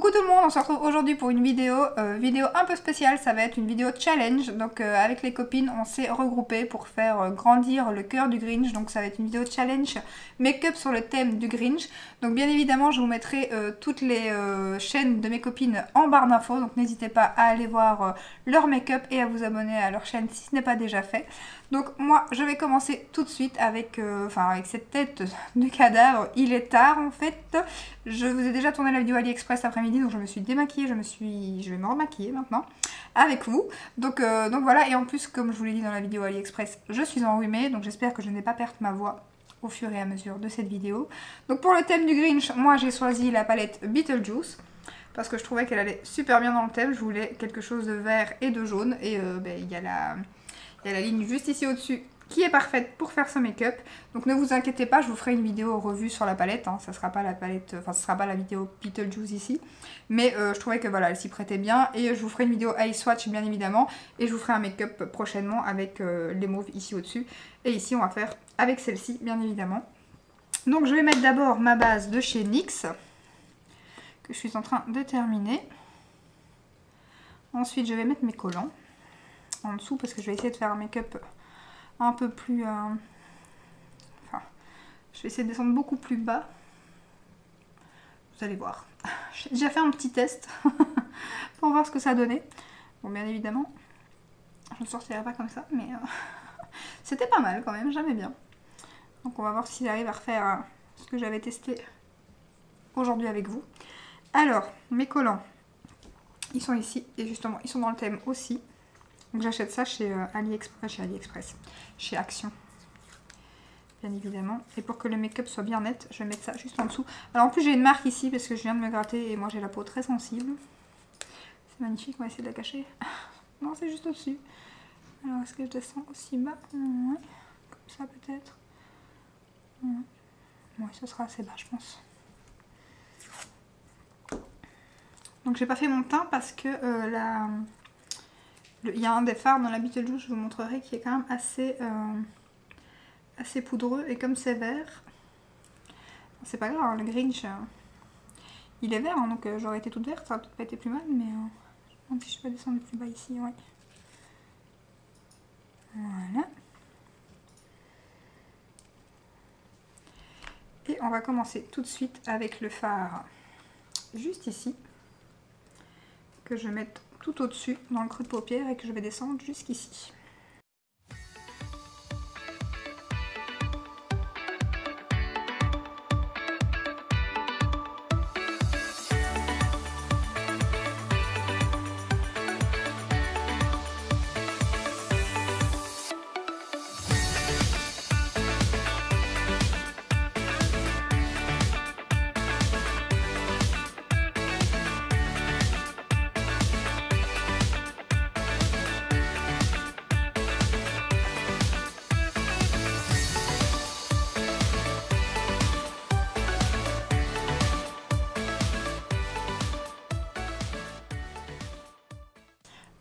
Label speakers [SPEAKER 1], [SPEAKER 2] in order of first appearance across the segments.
[SPEAKER 1] Coucou tout le monde, on se retrouve aujourd'hui pour une vidéo un peu spéciale, ça va être une vidéo challenge. Donc avec les copines on s'est regroupées pour faire grandir le cœur du Grinch. Donc ça va être une vidéo challenge make-up sur le thème du Grinch. Donc bien évidemment je vous mettrai toutes les chaînes de mes copines en barre d'infos. Donc n'hésitez pas à aller voir leur make-up et à vous abonner à leur chaîne si ce n'est pas déjà fait. Donc moi je vais commencer tout de suite avec, avec cette tête de cadavre. Il est tard en fait. Je vous ai déjà tourné la vidéo AliExpress après-midi, donc je me suis démaquillée, je vais me remaquiller maintenant avec vous. Donc voilà, et en plus comme je vous l'ai dit dans la vidéo AliExpress, je suis enrhumée, donc j'espère que je n'ai pas perdu ma voix au fur et à mesure de cette vidéo. Donc pour le thème du Grinch, moi j'ai choisi la palette Beetlejuice, parce que je trouvais qu'elle allait super bien dans le thème. Je voulais quelque chose de vert et de jaune, et il y a la ligne juste ici au-dessus qui est parfaite pour faire ce make-up. Donc ne vous inquiétez pas, je vous ferai une vidéo revue sur la palette, hein. Ça sera pas la palette, enfin ce sera pas la vidéo Beetlejuice ici, mais je trouvais que voilà, elle s'y prêtait bien, et je vous ferai une vidéo eye swatch bien évidemment, et je vous ferai un make-up prochainement avec les mauves ici au-dessus, et ici on va faire avec celle-ci bien évidemment. Donc je vais mettre d'abord ma base de chez NYX, que je suis en train de terminer. Ensuite je vais mettre mes collants en dessous, parce que je vais essayer de faire un make-up un peu plus... je vais essayer de descendre beaucoup plus bas. Vous allez voir. J'ai déjà fait un petit test pour voir ce que ça donnait. Bon, bien évidemment, je ne sortirai pas comme ça, mais c'était pas mal quand même, j'aimais bien. Donc on va voir si j'arrive à refaire ce que j'avais testé aujourd'hui avec vous. Alors, mes collants, ils sont ici, et justement, ils sont dans le thème aussi. Donc j'achète ça chez AliExpress, chez Action, bien évidemment. Et pour que le make-up soit bien net, je vais mettre ça juste en dessous. Alors en plus j'ai une marque ici parce que je viens de me gratter et moi j'ai la peau très sensible. C'est magnifique, on va essayer de la cacher. Non, c'est juste au-dessus. Alors est-ce que je descends aussi bas? Ouais. Comme ça peut-être. Ouais, ce sera assez bas je pense. Donc j'ai pas fait mon teint parce que il y a un des fards dans la Beetlejuice, je vous montrerai, qui est quand même assez poudreux, et comme c'est vert, c'est pas grave, hein, le Grinch, il est vert, hein, donc j'aurais été toute verte, ça aurait peut-être pas été plus mal, mais je me demande si je peux descendre plus bas ici, ouais. Voilà. Et on va commencer tout de suite avec le fard juste ici, que je vais mettre tout au-dessus dans le creux de paupière et que je vais descendre jusqu'ici.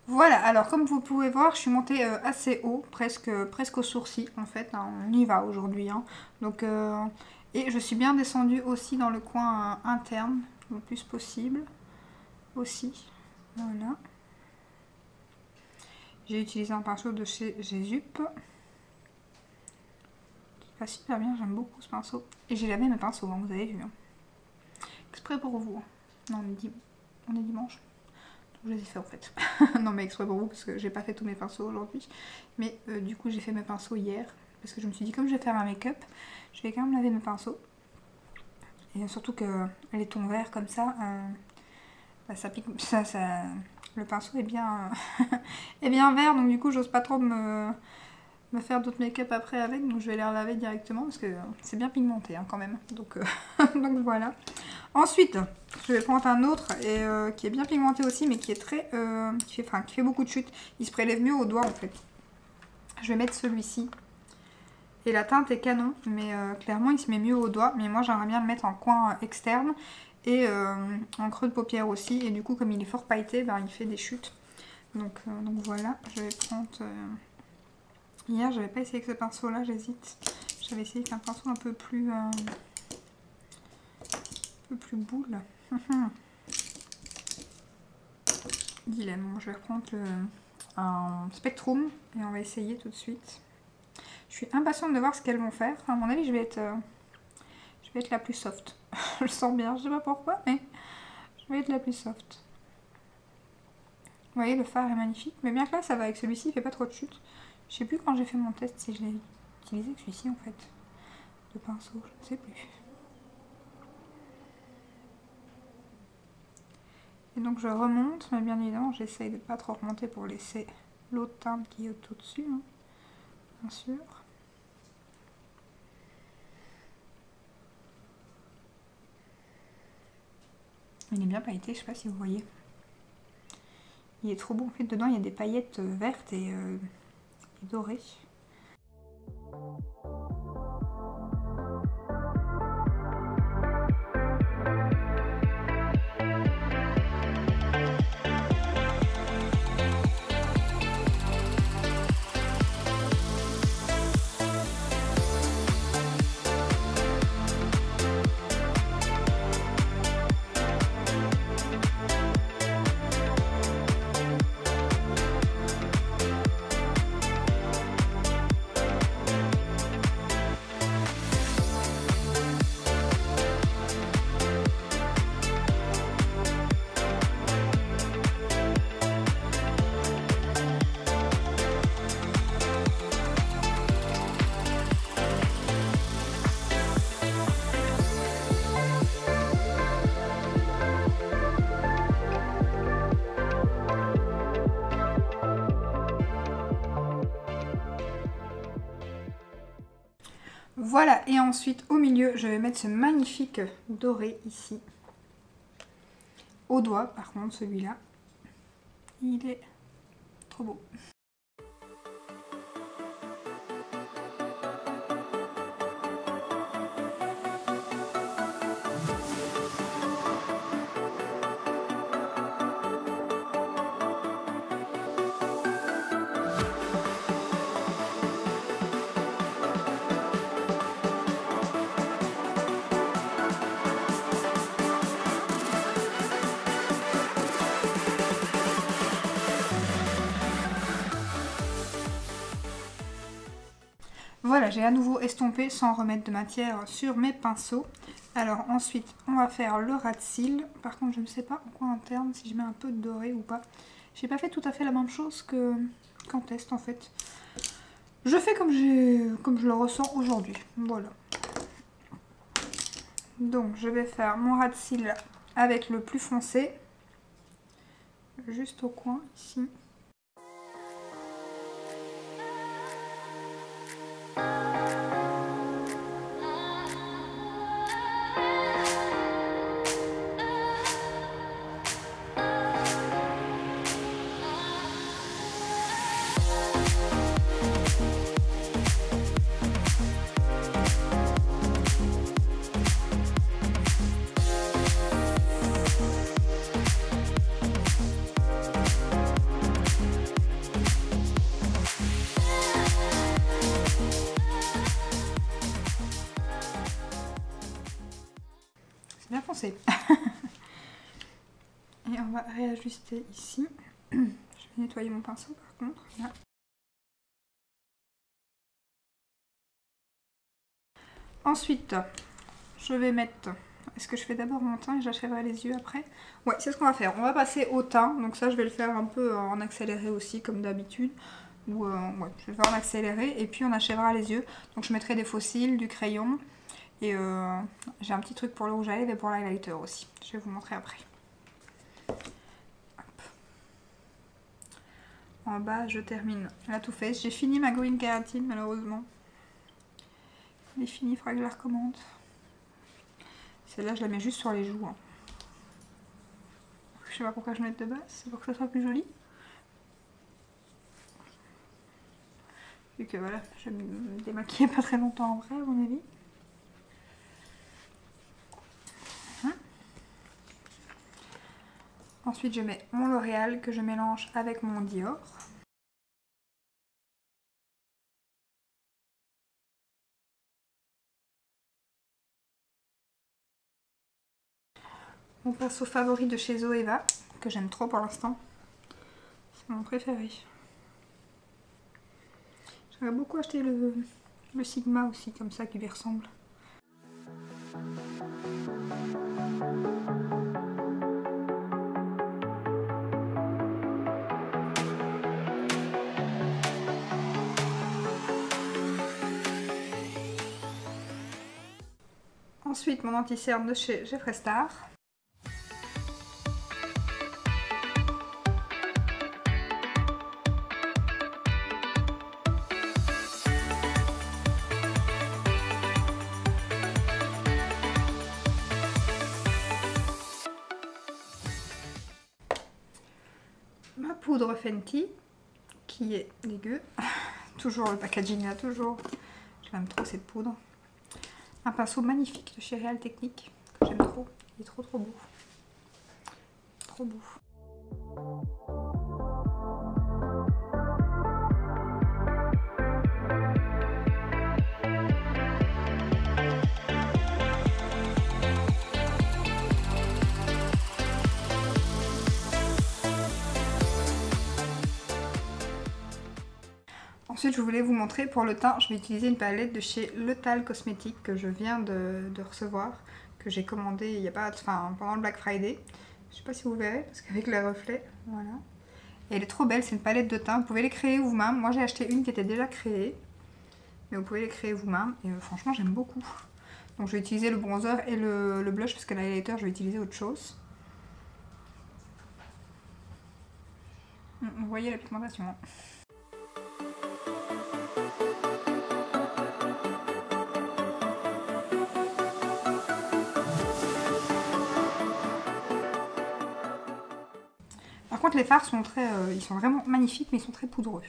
[SPEAKER 1] Voilà, alors comme vous pouvez voir, je suis montée assez haut, presque au sourcil en fait, hein, on y va aujourd'hui. Hein. Donc, et je suis bien descendue aussi dans le coin interne, le plus possible, aussi. Voilà. J'ai utilisé un pinceau de chez Jesup, qui va super bien, j'aime beaucoup ce pinceau. Et j'ai lavé mes pinceaux, hein, vous avez vu. Hein. Exprès pour vous. Hein. Non, on est dimanche. Je les ai fait en fait. Non mais exprès pour vous parce que j'ai pas fait tous mes pinceaux aujourd'hui. Mais du coup j'ai fait mes pinceaux hier. Parce que je me suis dit comme je vais faire un make-up, je vais quand même laver mes pinceaux. Et surtout que les tons verts comme ça, ça pique, le pinceau est bien, est bien vert. Donc du coup j'ose pas trop me faire d'autres make-up après avec. Donc je vais les relaver directement parce que c'est bien pigmenté hein, quand même. Donc, donc voilà. Ensuite, je vais prendre un autre qui est bien pigmenté aussi, mais qui est très, qui fait beaucoup de chutes. Il se prélève mieux au doigt en fait. Je vais mettre celui-ci. Et la teinte est canon, mais clairement il se met mieux au doigt. Mais moi j'aimerais bien le mettre en coin externe et en creux de paupière aussi. Et du coup comme il est fort pailleté, ben, il fait des chutes. Donc voilà, je vais prendre... Hier j'avais pas essayé avec ce pinceau là, j'hésite. J'avais essayé avec un pinceau un peu plus boule. dilemme. Je vais reprendre un Spectrum et on va essayer tout de suite. Je suis impatiente de voir ce qu'elles vont faire. À mon avis, je vais être la plus soft. Je le sens bien, je sais pas pourquoi, mais je vais être la plus soft. Vous voyez, le fard est magnifique, mais bien que là, ça va avec celui-ci, il fait pas trop de chute. Je sais plus quand j'ai fait mon test si je l'ai utilisé que celui-ci en fait. De pinceau, je ne sais plus. Et donc je remonte, mais bien évidemment, j'essaye de pas trop remonter pour laisser l'autre teinte qui est tout dessus, hein, bien sûr. Il est bien pailleté, je sais pas si vous voyez. Il est trop beau, en fait dedans il y a des paillettes vertes et dorées. Voilà, et ensuite au milieu, je vais mettre ce magnifique doré ici. Au doigt, par contre, celui-là, il est trop beau. Voilà, j'ai à nouveau estompé sans remettre de matière sur mes pinceaux. Alors ensuite, on va faire le ras de cils. Par contre, je ne sais pas en quoi interne, si je mets un peu de doré ou pas. J'ai pas fait tout à fait la même chose qu'en test en fait. Je fais comme je le ressens aujourd'hui. Voilà. Donc je vais faire mon ras de cils avec le plus foncé. Juste au coin ici. Bien foncé. Et on va réajuster ici. Je vais nettoyer mon pinceau par contre. Là. Ensuite, je vais mettre... Est-ce que je fais d'abord mon teint et j'achèverai les yeux après? Ouais, c'est ce qu'on va faire. On va passer au teint. Donc ça, je vais le faire un peu en accéléré aussi, comme d'habitude. Ou ouais, je vais le faire en accéléré. Et puis on achèvera les yeux. Donc je mettrai des faux cils, du crayon. Et j'ai un petit truc pour le rouge à lèvres et pour l'highlighter aussi. Je vais vous montrer après. Hop. En bas, je termine la Too Faced. J'ai fini ma Going Kératine malheureusement. Elle est finie, il faudra que je la recommande. Celle-là, je la mets juste sur les joues. Hein. Je sais pas pourquoi je mets de base, c'est pour que ça soit plus joli. Vu que voilà, je vais me démaquiller pas très longtemps en vrai, à mon avis. Ensuite, je mets mon L'Oréal que je mélange avec mon Dior. Mon pinceau favori de chez Zoeva, que j'aime trop pour l'instant. C'est mon préféré. J'aimerais beaucoup acheter le Sigma aussi, comme ça, qui lui ressemble. Ensuite, mon anti-cerne de chez Jeffree Star. Ma poudre Fenty, qui est dégueu. Toujours le packaging là, toujours. J'aime trop cette poudre. Un pinceau magnifique de chez Real Technique, que j'aime trop. Il est trop beau. Trop beau. Ensuite, je voulais vous montrer pour le teint, je vais utiliser une palette de chez L'Otal Cosmétiques que je viens de recevoir, que j'ai commandé il y a pas, pendant le Black Friday. Je sais pas si vous verrez parce qu'avec les reflets, voilà. Et elle est trop belle, c'est une palette de teint, vous pouvez les créer vous-même. Moi j'ai acheté une qui était déjà créée, mais vous pouvez les créer vous-même et franchement j'aime beaucoup. Donc je vais utiliser le bronzer et le blush parce que l'highlighter je vais utiliser autre chose. Vous voyez la pigmentation, hein. Par contre les fards sont très, ils sont vraiment magnifiques mais ils sont très poudreux.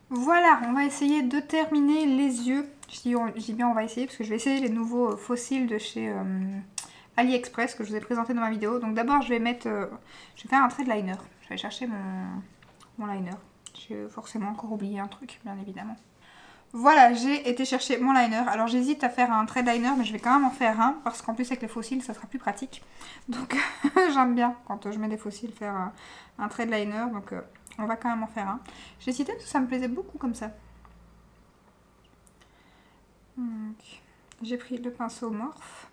[SPEAKER 1] Voilà, on va essayer de terminer les yeux. Je dis bien on va essayer parce que je vais essayer les nouveaux fossiles de chez AliExpress que je vous ai présenté dans ma vidéo. Donc d'abord je vais faire un trait de liner. Je vais chercher mon liner. J'ai forcément encore oublié un truc, bien évidemment. Voilà, j'ai été chercher mon liner. Alors j'hésite à faire un trait de liner, mais je vais quand même en faire un parce qu'en plus avec les fossiles ça sera plus pratique. Donc j'aime bien quand je mets des fossiles faire un trait de liner. Donc on va quand même en faire un. J'ai hésité parce que ça me plaisait beaucoup comme ça. J'ai pris le pinceau Morphe.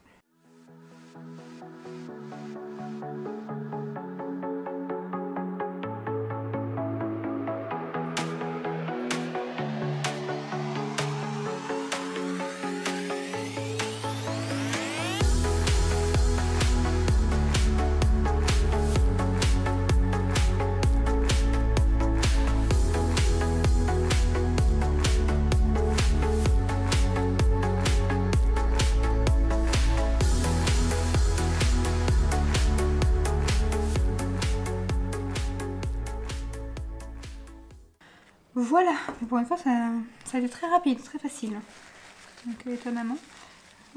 [SPEAKER 1] Voilà, mais pour une fois ça a été très rapide, très facile. Donc étonnamment.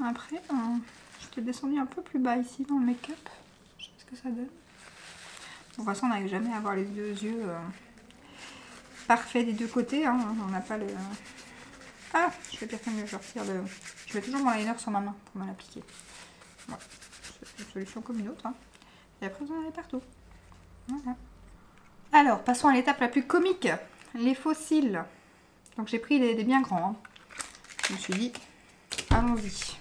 [SPEAKER 1] Après, je t'ai descendu un peu plus bas ici dans le make-up. Je sais pas ce que ça donne. De toute façon, on n'arrive jamais à avoir les deux yeux parfaits des deux côtés. Hein. On n'a pas le... Ah, je vais peut-être mieux, je retire le... Je mets toujours mon liner sur ma main pour me l'appliquer. Voilà, c'est une solution comme une autre. Hein. Et après, vous en avez partout. Voilà. Alors, passons à l'étape la plus comique. Les faux cils. Donc j'ai pris des bien grands. Hein. Je me suis dit, allons-y.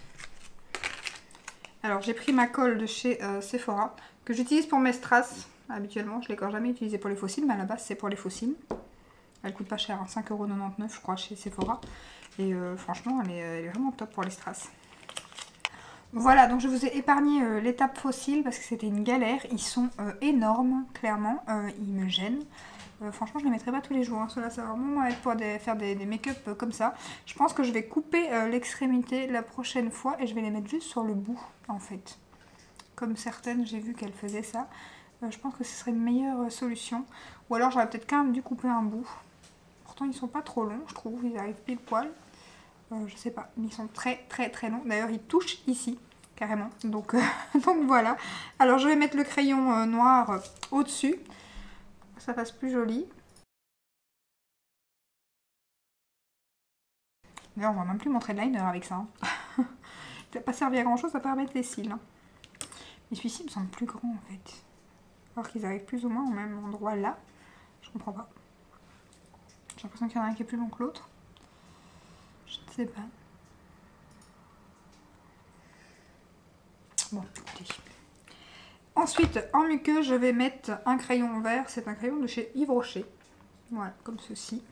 [SPEAKER 1] Alors j'ai pris ma colle de chez Sephora, que j'utilise pour mes strass. Habituellement, je ne l'ai encore jamais utilisée pour les faux cils, mais à la base c'est pour les faux cils. Elle coûte pas cher, hein, 5,99 € je crois chez Sephora. Et franchement, elle est vraiment top pour les strass. Voilà, donc je vous ai épargné l'étape faux cils parce que c'était une galère. Ils sont énormes, clairement. Ils me gênent. Franchement, je les mettrai pas tous les jours. Hein. Cela, ça va vraiment être pour faire des make-up comme ça. Je pense que je vais couper l'extrémité la prochaine fois et je vais les mettre juste sur le bout, en fait. Comme certaines, j'ai vu qu'elles faisaient ça. Je pense que ce serait une meilleure solution. Ou alors, j'aurais peut-être quand même dû couper un bout. Pourtant, ils sont pas trop longs, je trouve. Ils arrivent pile poil. Je sais pas, mais ils sont très longs. D'ailleurs, ils touchent ici, carrément. Donc, donc voilà. Alors, je vais mettre le crayon noir au-dessus. Ça fasse plus joli. D'ailleurs, on va même plus montrer de liner avec ça. Hein. Il va pas servir à grand chose à part mettre les cils. Hein. Mais celui-ci me semble plus grand en fait. Alors qu'ils arrivent plus ou moins au même endroit là. Je comprends pas. J'ai l'impression qu'il y en a un qui est plus long que l'autre. Je ne sais pas. Bon, écoutez. Ensuite, en muqueuse, je vais mettre un crayon vert. C'est un crayon de chez Yves Rocher. Voilà, comme ceci.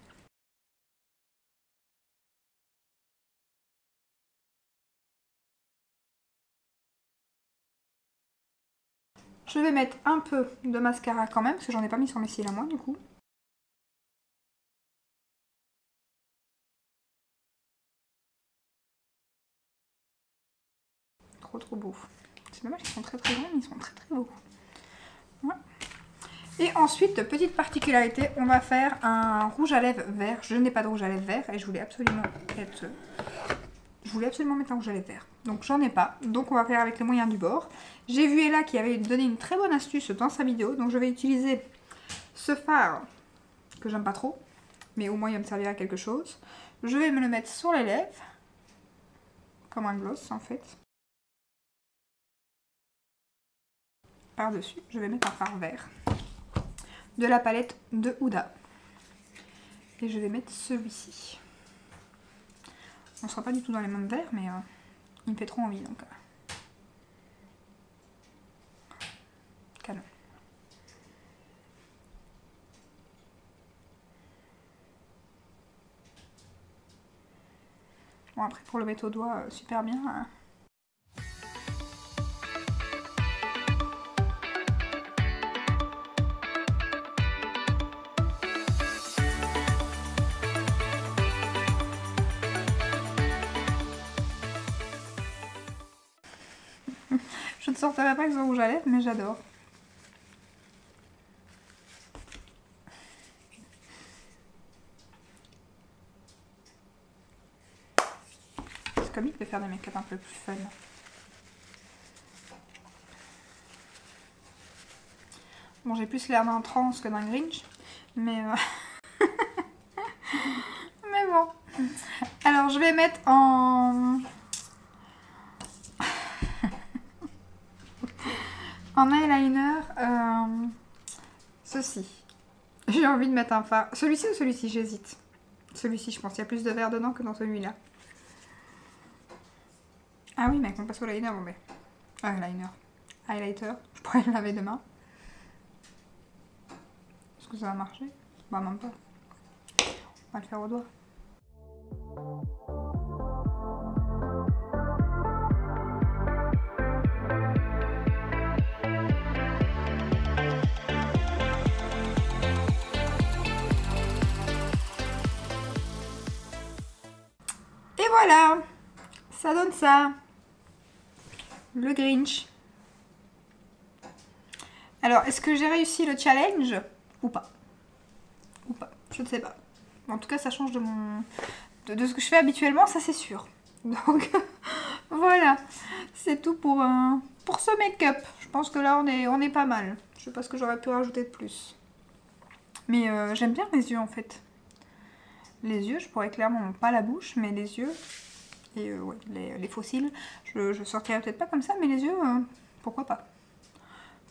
[SPEAKER 1] Je vais mettre un peu de mascara quand même, parce que j'en ai pas mis sur mes cils à moi du coup. Trop beau. C'est dommage qu'ils sont très grands, mais ils sont très beaux. Ouais. Et ensuite, petite particularité, on va faire un rouge à lèvres vert. Je n'ai pas de rouge à lèvres vert et je voulais absolument mettre un rouge à lèvres vert. Donc j'en ai pas, donc on va faire avec les moyens du bord. J'ai vu Ella qui avait donné une très bonne astuce dans sa vidéo, donc je vais utiliser ce fard que j'aime pas trop, mais au moins il va me servir à quelque chose. Je vais me le mettre sur les lèvres, comme un gloss en fait. Par-dessus, je vais mettre un fard vert de la palette de Huda. Et je vais mettre celui-ci. On ne sera pas du tout dans les mêmes verts, mais il me fait trop envie donc. Canon. Bon, après pour le mettre au doigt, super bien. Hein. Je ne sortirai pas avec ce rouge à lèvres, mais j'adore. C'est comique de faire des make-up un peu plus fun. Bon, j'ai plus l'air d'un trans que d'un Grinch, mais... mais bon. Alors, je vais mettre en... en eyeliner, ceci. J'ai envie de mettre un fard. Celui-ci ou celui-ci, j'hésite. Celui-ci, je pense qu'il y a plus de vert dedans que dans celui-là. Ah oui, mais on passe au liner, bon mais... liner. Highlighter. Je pourrais le laver demain. Est-ce que ça va marcher? Bah même pas. On va le faire au doigt. Et voilà, ça donne ça. Le Grinch. Alors, est-ce que j'ai réussi le challenge ou pas? Ou pas, je ne sais pas. En tout cas, ça change de de ce que je fais habituellement, ça c'est sûr. Donc, voilà. C'est tout pour ce make-up. Je pense que là, on est pas mal. Je sais pas ce que j'aurais pu rajouter de plus. Mais j'aime bien les yeux, en fait. Les yeux, je pourrais clairement, pas la bouche, mais les yeux. Et ouais, les faux cils. Je sortirais peut-être pas comme ça, mais les yeux, pourquoi pas?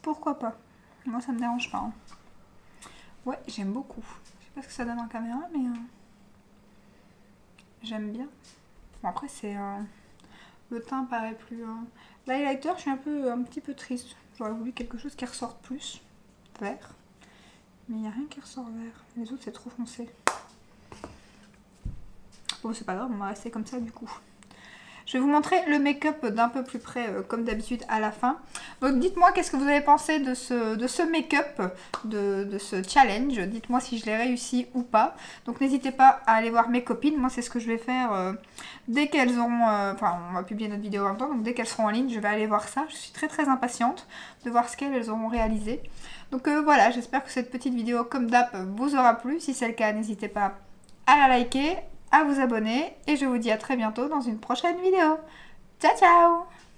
[SPEAKER 1] Pourquoi pas? Moi, ça me dérange pas. Hein. Ouais, j'aime beaucoup. Je sais pas ce que ça donne en caméra, mais j'aime bien. Bon, après, c'est... le teint paraît plus... L'highlighter, je suis un petit peu triste. J'aurais voulu quelque chose qui ressorte plus vert. Mais il n'y a rien qui ressort vert. Les autres, c'est trop foncé. Bon, c'est pas grave, on va rester comme ça, du coup. Je vais vous montrer le make-up d'un peu plus près comme d'habitude à la fin. Donc dites-moi qu'est-ce que vous avez pensé de ce make-up, de ce challenge. Dites-moi si je l'ai réussi ou pas. Donc n'hésitez pas à aller voir mes copines. Moi c'est ce que je vais faire dès qu'elles ont... Enfin on va publier notre vidéo en même temps. Donc dès qu'elles seront en ligne je vais aller voir ça. Je suis très impatiente de voir ce qu'elles auront réalisé. Donc voilà, j'espère que cette petite vidéo comme d'hab vous aura plu. Si c'est le cas, n'hésitez pas à la liker, à vous abonner et je vous dis à très bientôt dans une prochaine vidéo. Ciao ciao!